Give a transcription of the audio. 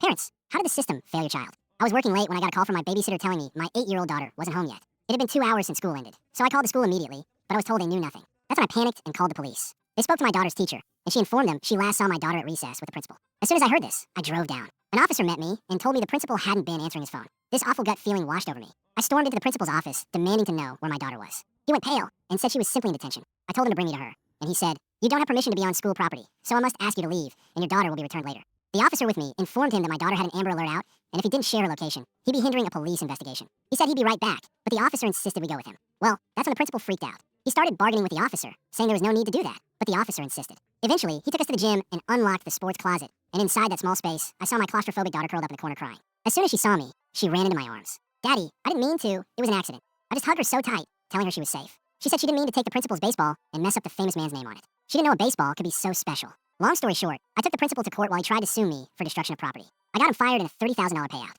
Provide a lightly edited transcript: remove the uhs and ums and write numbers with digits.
Parents, how did the system fail your child? I was working late when I got a call from my babysitter telling me my 8-year-old daughter wasn't home yet. It had been 2 hours since school ended, so I called the school immediately, but I was told they knew nothing. That's when I panicked and called the police. They spoke to my daughter's teacher, and she informed them she last saw my daughter at recess with the principal. As soon as I heard this, I drove down. An officer met me and told me the principal hadn't been answering his phone. This awful gut feeling washed over me. I stormed into the principal's office, demanding to know where my daughter was. He went pale and said she was simply in detention. I told him to bring me to her, and he said, "You don't have permission to be on school property, so I must ask you to leave, and your daughter will be returned later." The officer with me informed him that my daughter had an Amber Alert out, and if he didn't share her location, he'd be hindering a police investigation. He said he'd be right back, but the officer insisted we go with him. Well, that's when the principal freaked out. He started bargaining with the officer, saying there was no need to do that, but the officer insisted. Eventually, he took us to the gym and unlocked the sports closet, and inside that small space, I saw my claustrophobic daughter curled up in the corner crying. As soon as she saw me, she ran into my arms. "Daddy, I didn't mean to. It was an accident." I just hugged her so tight, telling her she was safe. She said she didn't mean to take the principal's baseball and mess up the famous man's name on it. She didn't know a baseball could be so special. Long story short, I took the principal to court while he tried to sue me for destruction of property. I got him fired and a $30,000 payout.